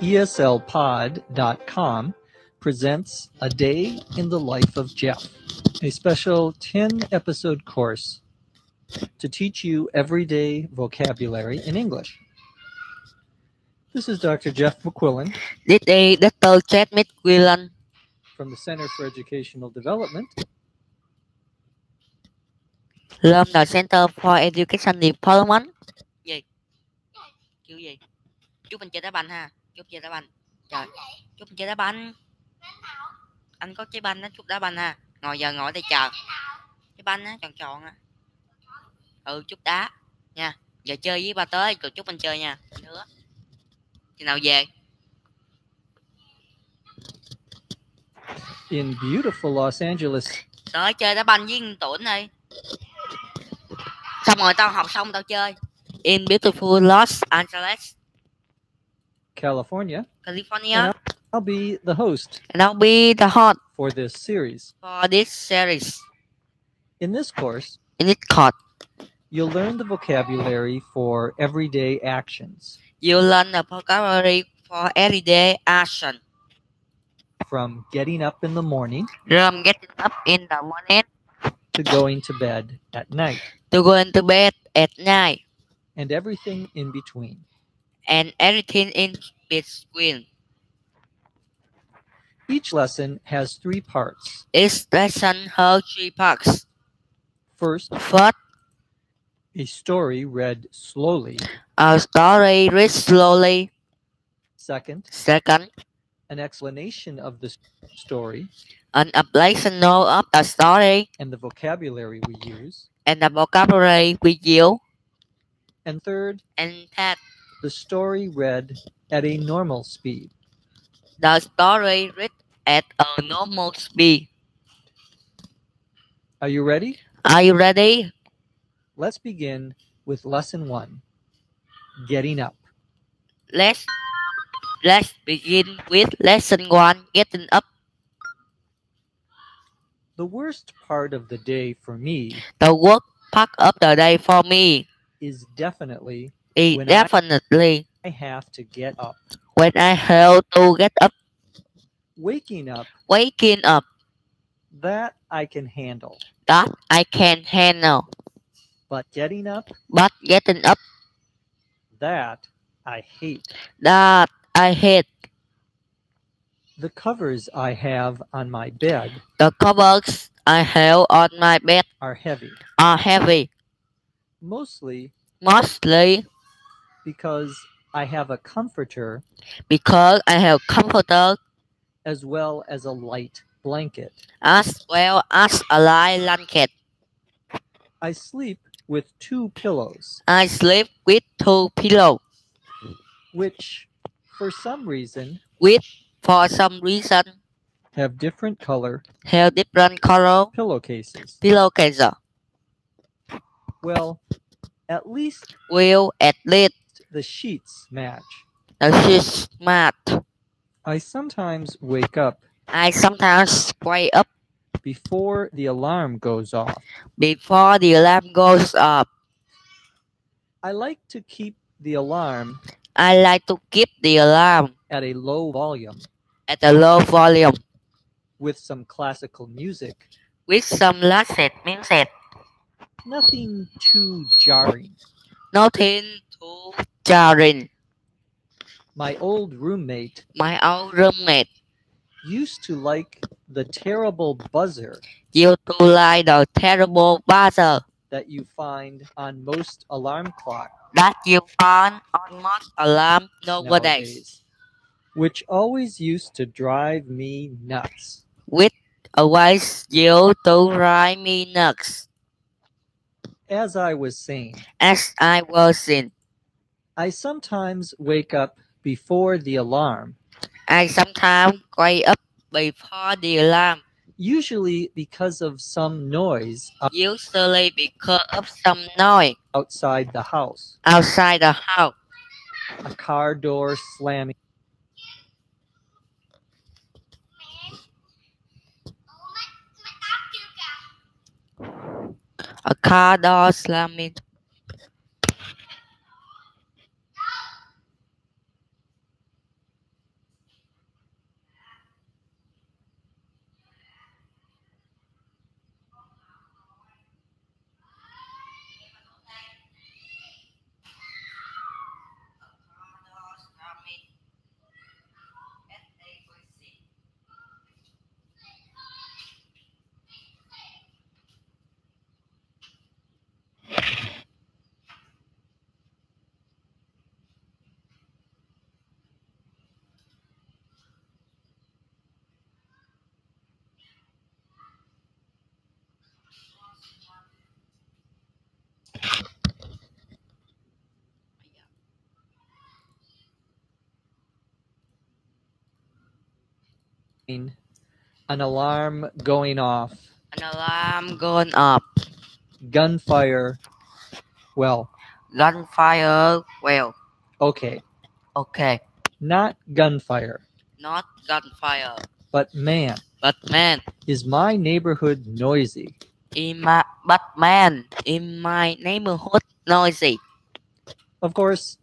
ESLPod.com presents A Day in the Life of Jeff, a special 10-episode course to teach you everyday vocabulary in English. This is Dr. Jeff McQuillan This is Dr. Chet McQuillan from the Center for Educational Development. from the Center for Education Development. Gì? Kiểu gì? Chúc mình chơi đá banh ha. Chúc chơi đá banh. Trời. Chúc mình chơi đá banh. Anh có trái banh á, chúc đá banh ha. Ngồi đây chờ. Trái banh á, tròn tròn á. Chúc đá nha. Giờ chơi với ba tới rồi chúc anh chơi nha. Nữa. Khi nào về? In beautiful Los Angeles, Tới chơi đá banh với anh Tuấn đi. Xong rồi tao học xong tao chơi. In beautiful Los Angeles, California, California. I'll be the host And I'll be the host for this series. for this series. In this course, In this course, you'll learn the vocabulary for everyday actions, you learn the vocabulary for everyday action. from getting up in the morning From getting up in the morning to going to bed at night, to going to bed at night, and everything in between. and everything in between. Each lesson has 3 parts. Each lesson has 3 parts. First, First, a story read slowly. a story read slowly. Second, Second, an explanation of the story an explanation of the story and the vocabulary we use. and the vocabulary we use. And third, And that the story read at a normal speed. the story read at a normal speed. Are you ready? Are you ready? Let's begin with lesson 1, getting up. Let's begin with lesson 1, getting up. The worst part of the day for me The worst part of the day for me is definitely is When definitely I have to get up. when I have to get up. Waking up, Waking up, that I can handle. that I can handle. But getting up, But getting up, that I hate. that I hate. The covers I have on my bed The covers I have on my bed are heavy, are heavy, mostly mostly because I have a comforter because I have comforter as well as a light blanket. as well as a light blanket. I sleep with 2 pillows, I sleep with 2 pillows, which, for some reason, which for some reason have different color have different color pillowcases. pillowcases. Well, at least Will at least the sheets match. the sheets mat. I sometimes wake up I sometimes wake up before the alarm goes off. before the alarm goes off. I like to keep the alarm I like to keep the alarm at a low volume at a low volume with some classical music. with some classic music. Nothing too jarring. Nothing too jarring. My old roommate My old roommate used to like the terrible buzzer used to like the terrible buzzer that you find on most alarm clocks that you find on most alarm nowadays, nowadays, which always used to drive me nuts. which always used to drive me nuts. As I was saying, As I was in, I sometimes wake up before the alarm, I sometimes wake up before the alarm, usually because of some noise usually because of some noise outside the house. outside the house. A car door slamming, A car door slamming, An alarm going off. An alarm going off. Gunfire. Well, Gunfire. Well. okay. Okay. Not gunfire. Not gunfire. But man, is my neighborhood noisy? in my neighborhood noisy. Of course,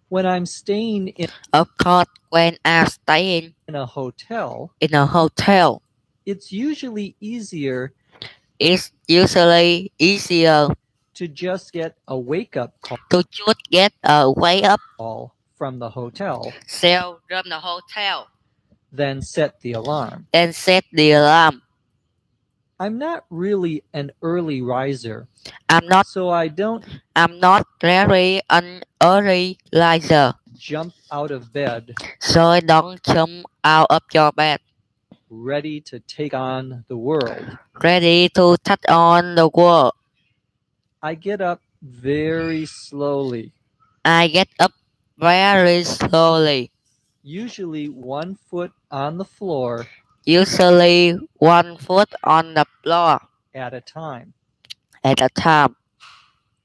when I'm staying Of course, when I'm staying in a hotel, in a hotel, it's usually easier it's usually easier to just get a wake-up to just get a way up call from the hotel cell from the hotel than set the alarm. and set the alarm. I'm not really an early riser, I'm not so I don't really an early riser, jump out of bed so don't jump out of your bed, ready to take on the world. ready to touch on the world. I get up very slowly, I get up very slowly, usually 1 foot on the floor usually 1 foot on the floor at a time. at a time.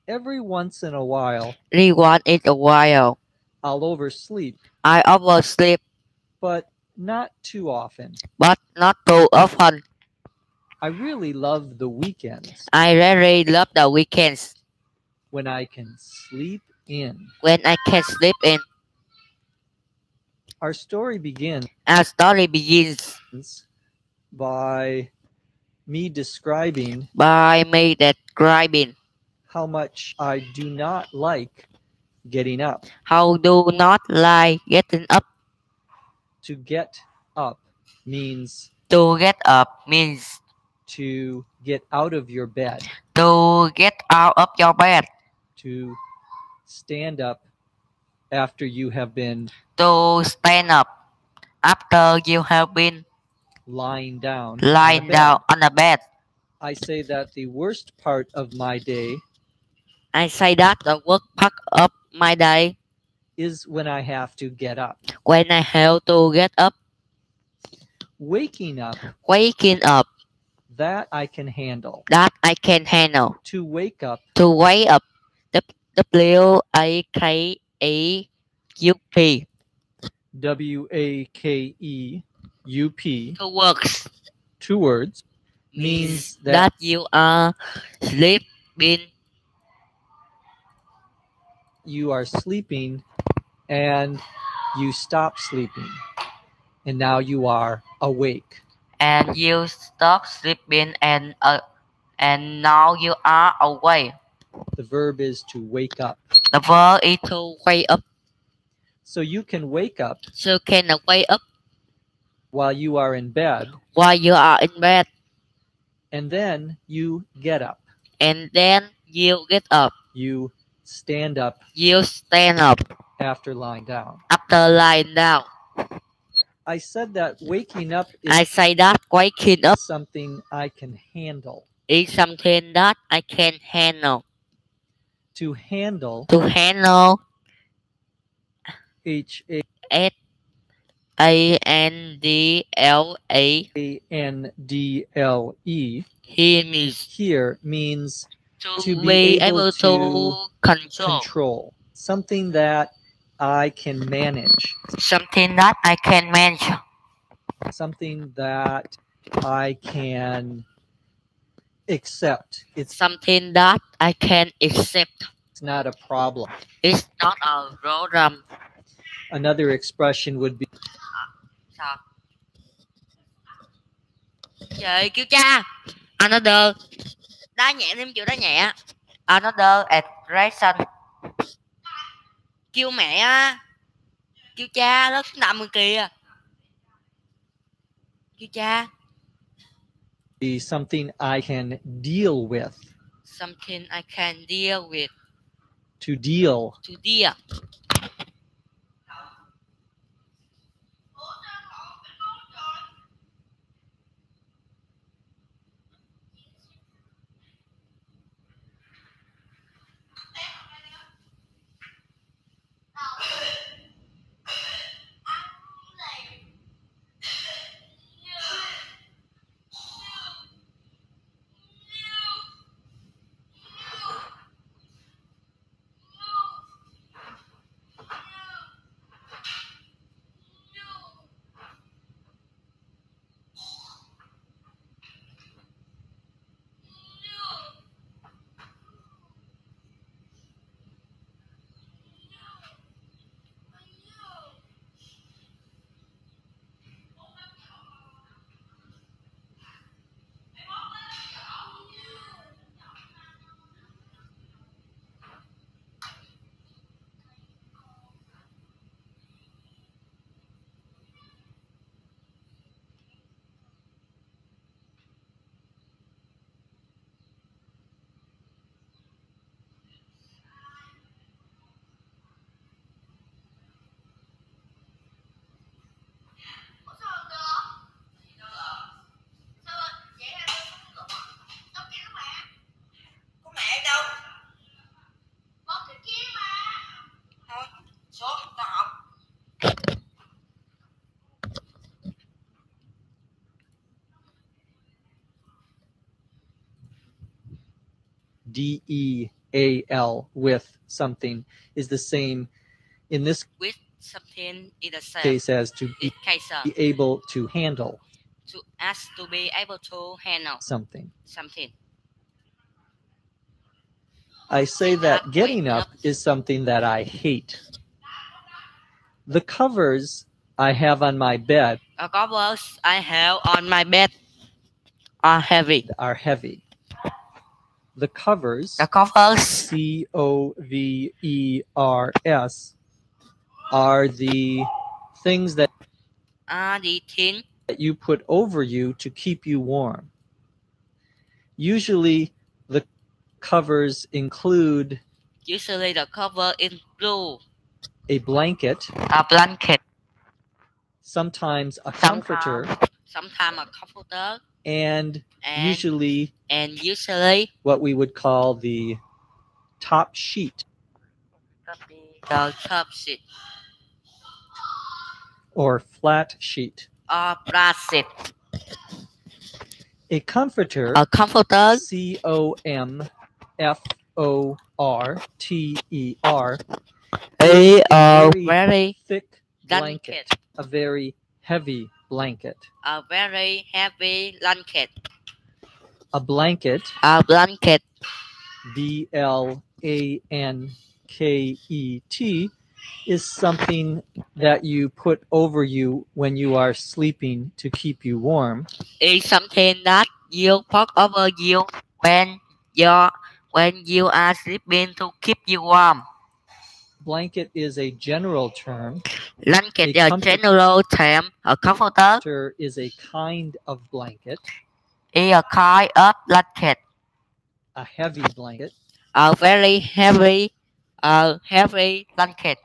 Every once in a while, Once in a while, I'll oversleep, I oversleep, but not too often. but not too often. I really love the weekends I really love the weekends when I can sleep in. when I can sleep in. Our story begins Our story begins by me describing by me describing how much I do not like getting up. how do not like getting up. To get up means To get up means to get out of your bed, to get out of your bed, to stand up after you have been to stand up after you have been lying down lying on a bed. down on the bed. I say that the worst part of my day I say that the worst part of my day is when I have to get up. when I have to get up. Waking up, Waking up, that I can handle. that I can handle. To wake up, To wake up, WAKEUP. WAKEUP, To works 2 words, means that that you are sleeping. you are sleeping and you stop sleeping, and now you are awake. And you stop sleeping and now you are awake. The verb is to wake up. The verb is to wake up. So you can wake up So can wake up while you are in bed, while you are in bed, and then you get up. and then you get up. You stand up You stand up after lying down. after lying down. I said that waking up I is say that waking up something I can handle. is something that I can handle. To handle, To handle, HANDLA. HANDLE, He means here means to be able to control. Something that I can manage. Something that I can manage. Something that I can accept. It's Something that I can accept. not a problem. It's not a problem. Another expression would be Sao? Trời kêu cha. Another. Đá nhẹ thêm chữ đá nhẹ. Another expression. Kêu mẹ á. Kêu cha đó nằm người kìa. Kêu cha. be something I can deal with. Something I can deal with. To deal. To deal. V-E-A-L, with something, is the same in this With something is the same. case as to In case be able to handle to as to be able to handle something. something. I say that getting up is something that I hate. The covers I have on my bed The covers I have on my bed are heavy. are heavy. The covers, The covers C-O-V-E-R-S, are the things that are the things you put over you to keep you warm. Usually the covers include usually the cover include a blanket, a blanket, sometimes a comforter, sometimes a comforter, and and usually what we would call the top sheet the top sheet or flat sheet. or plastic. A comforter, A comforter C-O-M-F-O-R-T-E-R, is a very very thick blanket, a very heavy blanket. a very heavy blanket. A blanket, A blanket B-L-A-N-K-E-T, is something that you put over you when you are sleeping to keep you warm. is something that you put over you when you are sleeping to keep you warm. Blanket is a general term. Blanket A is a general term. A comforter Comforter is a kind of blanket. is a kind of blanket. A heavy blanket. A very heavy blanket.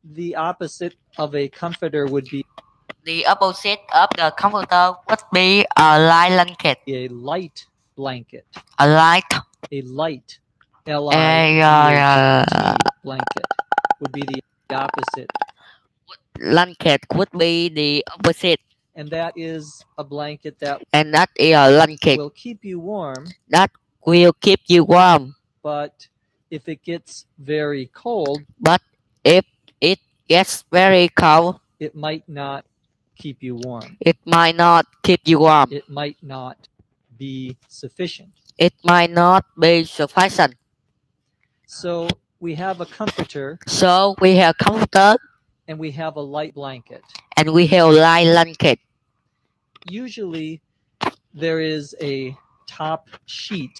The opposite of a comforter would be The opposite of the comforter would be a light blanket. a light blanket. A light A light, L-I-G-H-T blanket would be the opposite. blanket would be the opposite. And that is a blanket that And that is a blanket will keep you warm, that will keep you warm. but if it gets very cold, But if it gets very cold, it might not keep you warm. it might not keep you warm. It might not be sufficient. It might not be sufficient. So we have a comforter So we have comforter and we have a light blanket. and we have light blanket. Usually there is a top sheet